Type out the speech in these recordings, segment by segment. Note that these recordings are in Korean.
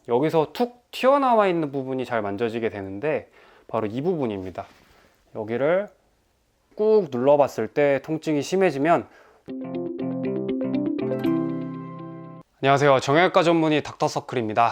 여기서 툭 튀어나와 있는 부분이 잘 만져지게 되는데 바로 이 부분입니다. 여기를 꾹 눌러봤을 때 통증이 심해지면, 안녕하세요, 정형외과 전문의 닥터서클입니다.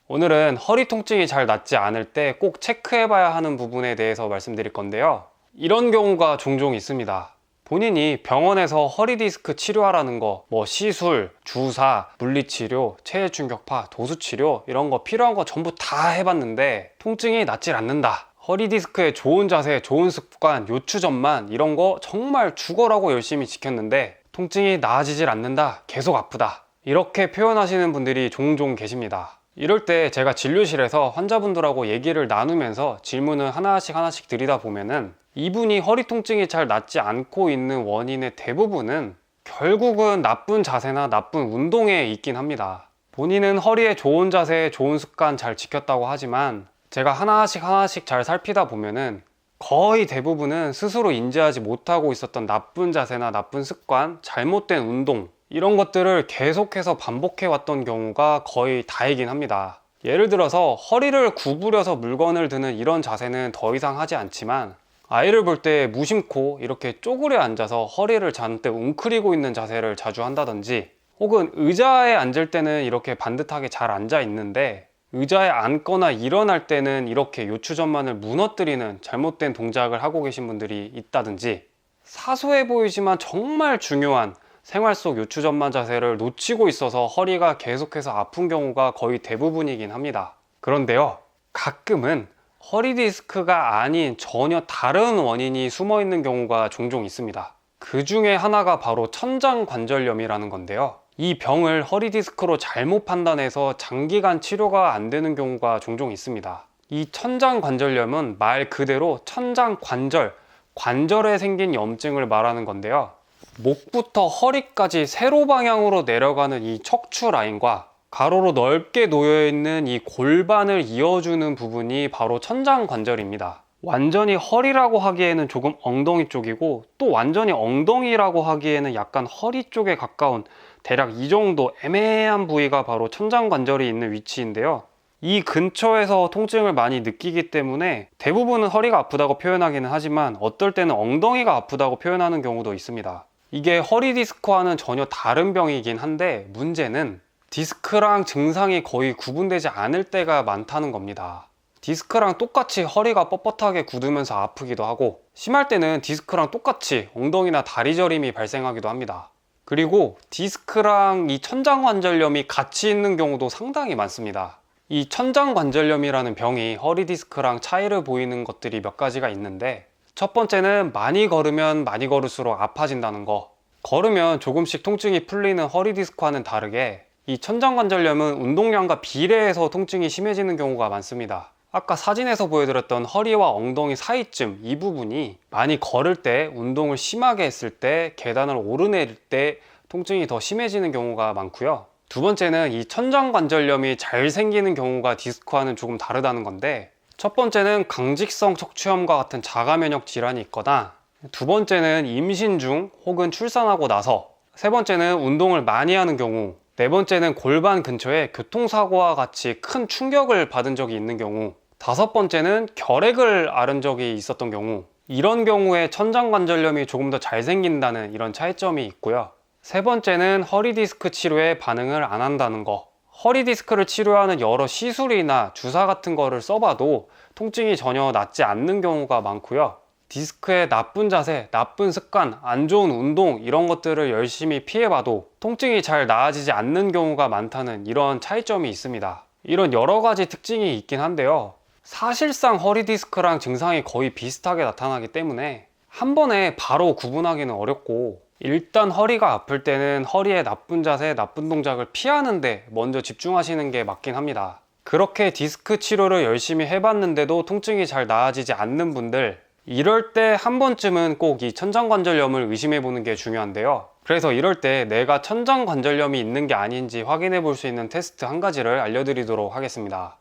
오늘은 허리 통증이 잘 낫지 않을 때 꼭 체크해봐야 하는 부분에 대해서 말씀드릴 건데요, 이런 경우가 종종 있습니다. 본인이 병원에서 허리 디스크 치료하라는 거, 시술, 주사, 물리치료, 체해충격파, 도수치료 이런 거 필요한 거 전부 다 해봤는데 통증이 낫질 않는다. 허리 디스크에 좋은 자세, 좋은 습관, 요추전만 이런 거 정말 죽어라고 열심히 지켰는데 통증이 나아지질 않는다. 계속 아프다. 이렇게 표현하시는 분들이 종종 계십니다. 이럴 때 제가 진료실에서 환자분들하고 얘기를 나누면서 질문을 하나씩 드리다 보면은 이분이 허리 통증이 잘 낫지 않고 있는 원인의 대부분은 결국은 나쁜 자세나 나쁜 운동에 있긴 합니다. 본인은 허리에 좋은 자세, 좋은 습관 잘 지켰다고 하지만 제가 하나씩 잘 살피다 보면은 거의 대부분은 스스로 인지하지 못하고 있었던 나쁜 자세나 나쁜 습관, 잘못된 운동 이런 것들을 계속해서 반복해 왔던 경우가 거의 다이긴 합니다. 예를 들어서 허리를 구부려서 물건을 드는 이런 자세는 더 이상 하지 않지만 아이를 볼 때 무심코 이렇게 쪼그려 앉아서 허리를 잔뜩 웅크리고 있는 자세를 자주 한다든지, 혹은 의자에 앉을 때는 이렇게 반듯하게 잘 앉아 있는데 의자에 앉거나 일어날 때는 이렇게 요추전만을 무너뜨리는 잘못된 동작을 하고 계신 분들이 있다든지, 사소해 보이지만 정말 중요한 생활 속 요추전만 자세를 놓치고 있어서 허리가 계속해서 아픈 경우가 거의 대부분이긴 합니다. 그런데요, 가끔은 허리 디스크가 아닌 전혀 다른 원인이 숨어 있는 경우가 종종 있습니다. 그 중에 하나가 바로 천장관절염이라는 건데요, 이 병을 허리 디스크로 잘못 판단해서 장기간 치료가 안 되는 경우가 종종 있습니다. 이 천장관절염은 말 그대로 천장관절, 관절에 생긴 염증을 말하는 건데요, 목부터 허리까지 세로 방향으로 내려가는 이 척추 라인과 가로로 넓게 놓여있는 이 골반을 이어주는 부분이 바로 천장관절입니다. 완전히 허리라고 하기에는 조금 엉덩이 쪽이고, 또 완전히 엉덩이라고 하기에는 약간 허리 쪽에 가까운 대략 이 정도 애매한 부위가 바로 천장관절이 있는 위치인데요, 이 근처에서 통증을 많이 느끼기 때문에 대부분은 허리가 아프다고 표현하기는 하지만 어떨 때는 엉덩이가 아프다고 표현하는 경우도 있습니다. 이게 허리 디스크와는 전혀 다른 병이긴 한데 문제는 디스크랑 증상이 거의 구분되지 않을 때가 많다는 겁니다. 디스크랑 똑같이 허리가 뻣뻣하게 굳으면서 아프기도 하고, 심할 때는 디스크랑 똑같이 엉덩이나 다리 저림이 발생하기도 합니다. 그리고 디스크랑 이 천장관절염이 같이 있는 경우도 상당히 많습니다. 이 천장관절염이라는 병이 허리 디스크랑 차이를 보이는 것들이 몇 가지가 있는데, 첫 번째는 많이 걸으면 많이 걸을수록 아파진다는 거. 걸으면 조금씩 통증이 풀리는 허리 디스크와는 다르게 이 천장관절염은 운동량과 비례해서 통증이 심해지는 경우가 많습니다. 아까 사진에서 보여드렸던 허리와 엉덩이 사이쯤 이 부분이 많이 걸을 때, 운동을 심하게 했을 때, 계단을 오르내릴 때 통증이 더 심해지는 경우가 많고요. 두 번째는 이 천장관절염이 잘 생기는 경우가 디스크와는 조금 다르다는 건데, 첫 번째는 강직성 척추염과 같은 자가면역 질환이 있거나, 두 번째는 임신 중 혹은 출산하고 나서, 세 번째는 운동을 많이 하는 경우, 네 번째는 골반 근처에 교통사고와 같이 큰 충격을 받은 적이 있는 경우, 다섯 번째는 결핵을 앓은 적이 있었던 경우, 이런 경우에 천장관절염이 조금 더 잘 생긴다는 이런 차이점이 있고요. 세 번째는 허리 디스크 치료에 반응을 안 한다는 거. 허리 디스크를 치료하는 여러 시술이나 주사 같은 거를 써봐도 통증이 전혀 낫지 않는 경우가 많고요. 디스크의 나쁜 자세, 나쁜 습관, 안 좋은 운동 이런 것들을 열심히 피해봐도 통증이 잘 나아지지 않는 경우가 많다는 이런 차이점이 있습니다. 이런 여러 가지 특징이 있긴 한데요, 사실상 허리 디스크랑 증상이 거의 비슷하게 나타나기 때문에 한 번에 바로 구분하기는 어렵고, 일단 허리가 아플 때는 허리의 나쁜 자세, 나쁜 동작을 피하는데 먼저 집중하시는 게 맞긴 합니다. 그렇게 디스크 치료를 열심히 해봤는데도 통증이 잘 나아지지 않는 분들, 이럴 때 한 번쯤은 꼭 이 천장관절염을 의심해 보는 게 중요한데요, 그래서 이럴 때 내가 천장관절염이 있는 게 아닌지 확인해 볼 수 있는 테스트 한 가지를 알려드리도록 하겠습니다.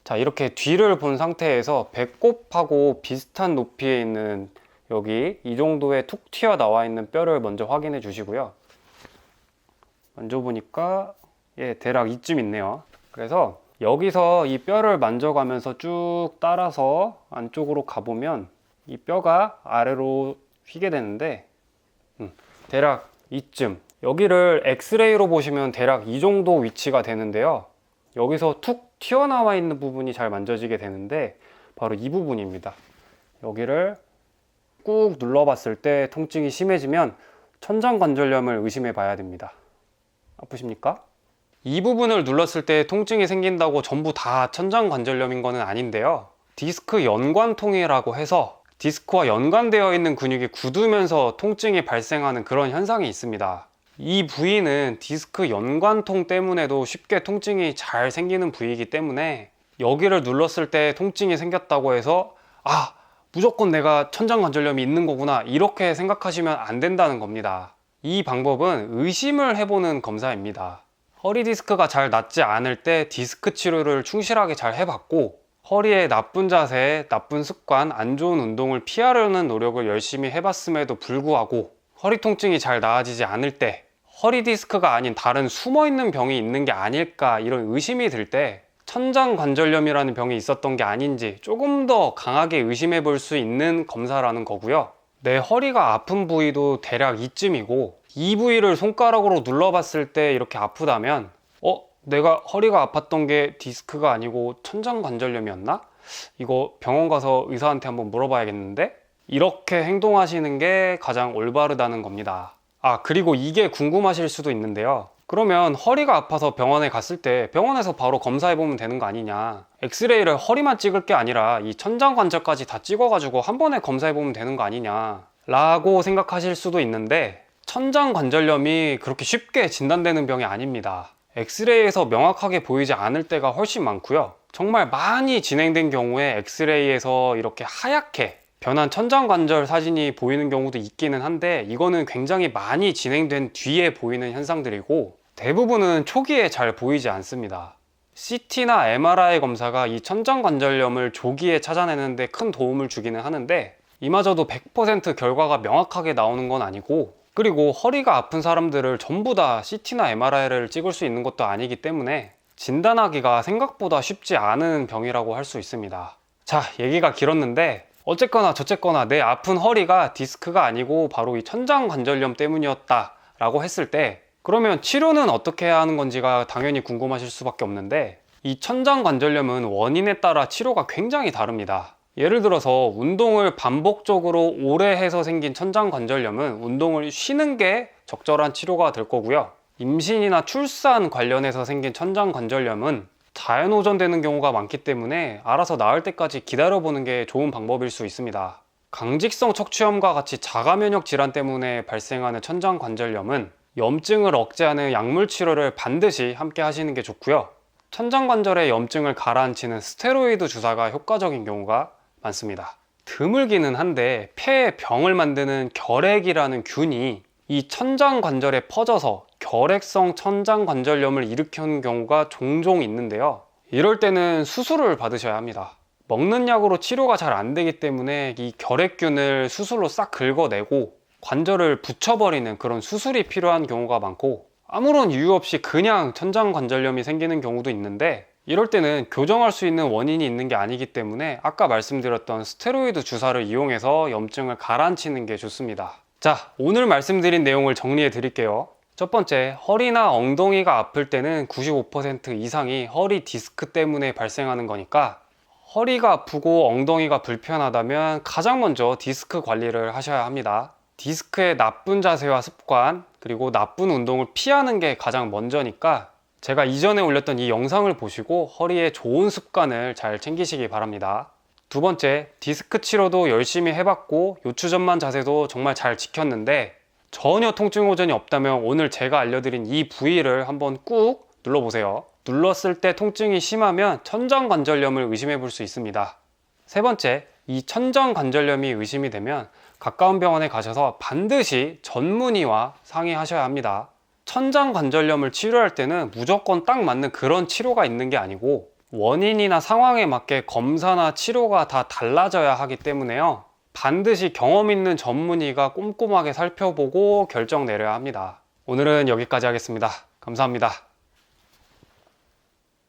자, 이렇게 뒤를 본 상태에서 배꼽하고 비슷한 높이에 있는 여기 이 정도의 툭 튀어나와 있는 뼈를 먼저 확인해 주시고요. 만져보니까 대략 이쯤 있네요. 그래서 여기서 이 뼈를 만져가면서 쭉 따라서 안쪽으로 가보면 이 뼈가 아래로 휘게 되는데 대략 이쯤, 여기를 엑스레이로 보시면 대략 이 정도 위치가 되는데요. 여기서 툭 튀어나와 있는 부분이 잘 만져지게 되는데 바로 이 부분입니다. 여기를 꾹 눌러봤을 때 통증이 심해지면 천장관절염을 의심해 봐야 됩니다. 아프십니까? 이 부분을 눌렀을 때 통증이 생긴다고 전부 다 천장관절염인 것은 아닌데요. 디스크 연관통이라고 해서 디스크와 연관되어 있는 근육이 굳으면서 통증이 발생하는 그런 현상이 있습니다. 이 부위는 디스크 연관통 때문에도 쉽게 통증이 잘 생기는 부위이기 때문에 여기를 눌렀을 때 통증이 생겼다고 해서 무조건 내가 천장관절염이 있는 거구나 이렇게 생각하시면 안 된다는 겁니다. 이 방법은 의심을 해보는 검사입니다. 허리 디스크가 잘 낫지 않을 때 디스크 치료를 충실하게 잘 해봤고 허리의 나쁜 자세, 나쁜 습관, 안 좋은 운동을 피하려는 노력을 열심히 해봤음에도 불구하고 허리 통증이 잘 나아지지 않을 때 허리 디스크가 아닌 다른 숨어있는 병이 있는 게 아닐까 이런 의심이 들 때 천장관절염이라는 병이 있었던 게 아닌지 조금 더 강하게 의심해 볼 수 있는 검사라는 거고요. 내 허리가 아픈 부위도 대략 이쯤이고 이 부위를 손가락으로 눌러봤을 때 이렇게 아프다면 내가 허리가 아팠던 게 디스크가 아니고 천장관절염이었나? 이거 병원 가서 의사한테 한번 물어봐야겠는데? 이렇게 행동하시는 게 가장 올바르다는 겁니다. 그리고 이게 궁금하실 수도 있는데요. 그러면 허리가 아파서 병원에 갔을 때 병원에서 바로 검사해보면 되는 거 아니냐, 엑스레이를 허리만 찍을 게 아니라 이 천장관절까지 다 찍어가지고 한 번에 검사해보면 되는 거 아니냐 라고 생각하실 수도 있는데 천장관절염이 그렇게 쉽게 진단되는 병이 아닙니다. 엑스레이에서 명확하게 보이지 않을 때가 훨씬 많고요. 정말 많이 진행된 경우에 엑스레이에서 이렇게 하얗게 변한 천장관절 사진이 보이는 경우도 있기는 한데 이거는 굉장히 많이 진행된 뒤에 보이는 현상들이고 대부분은 초기에 잘 보이지 않습니다. CT나 MRI 검사가 이 천장관절염을 조기에 찾아내는데 큰 도움을 주기는 하는데 이마저도 100% 결과가 명확하게 나오는 건 아니고, 그리고 허리가 아픈 사람들을 전부 다 CT나 MRI를 찍을 수 있는 것도 아니기 때문에 진단하기가 생각보다 쉽지 않은 병이라고 할 수 있습니다. 자, 얘기가 길었는데 어쨌거나 저쨌거나 내 아픈 허리가 디스크가 아니고 바로 이 천장관절염 때문이었다 라고 했을 때 그러면 치료는 어떻게 해야 하는 건지가 당연히 궁금하실 수밖에 없는데 이 천장관절염은 원인에 따라 치료가 굉장히 다릅니다. 예를 들어서 운동을 반복적으로 오래 해서 생긴 천장관절염은 운동을 쉬는 게 적절한 치료가 될 거고요. 임신이나 출산 관련해서 생긴 천장관절염은 자연호전되는 경우가 많기 때문에 알아서 나을 때까지 기다려보는 게 좋은 방법일 수 있습니다. 강직성 척추염과 같이 자가면역 질환 때문에 발생하는 천장관절염은 염증을 억제하는 약물 치료를 반드시 함께 하시는 게 좋고요. 천장관절의 염증을 가라앉히는 스테로이드 주사가 효과적인 경우가 많습니다. 드물기는 한데 폐에 병을 만드는 결핵이라는 균이 이 천장관절에 퍼져서 결핵성 천장관절염을 일으키는 경우가 종종 있는데요. 이럴 때는 수술을 받으셔야 합니다. 먹는 약으로 치료가 잘 안 되기 때문에 이 결핵균을 수술로 싹 긁어내고 관절을 붙여버리는 그런 수술이 필요한 경우가 많고, 아무런 이유 없이 그냥 천장관절염이 생기는 경우도 있는데 이럴 때는 교정할 수 있는 원인이 있는 게 아니기 때문에 아까 말씀드렸던 스테로이드 주사를 이용해서 염증을 가라앉히는 게 좋습니다. 자, 오늘 말씀드린 내용을 정리해 드릴게요. 첫 번째, 허리나 엉덩이가 아플 때는 95% 이상이 허리 디스크 때문에 발생하는 거니까 허리가 아프고 엉덩이가 불편하다면 가장 먼저 디스크 관리를 하셔야 합니다. 디스크의 나쁜 자세와 습관, 그리고 나쁜 운동을 피하는 게 가장 먼저니까 제가 이전에 올렸던 이 영상을 보시고 허리에 좋은 습관을 잘 챙기시기 바랍니다. 두 번째, 디스크 치료도 열심히 해봤고 요추전만 자세도 정말 잘 지켰는데 전혀 통증 호전이 없다면 오늘 제가 알려드린 이 부위를 한번 꾹 눌러보세요. 눌렀을 때 통증이 심하면 천장관절염을 의심해 볼 수 있습니다. 세 번째, 이 천장관절염이 의심이 되면 가까운 병원에 가셔서 반드시 전문의와 상의하셔야 합니다. 천장관절염을 치료할 때는 무조건 딱 맞는 그런 치료가 있는 게 아니고 원인이나 상황에 맞게 검사나 치료가 다 달라져야 하기 때문에요. 반드시 경험 있는 전문의가 꼼꼼하게 살펴보고 결정 내려야 합니다. 오늘은 여기까지 하겠습니다. 감사합니다.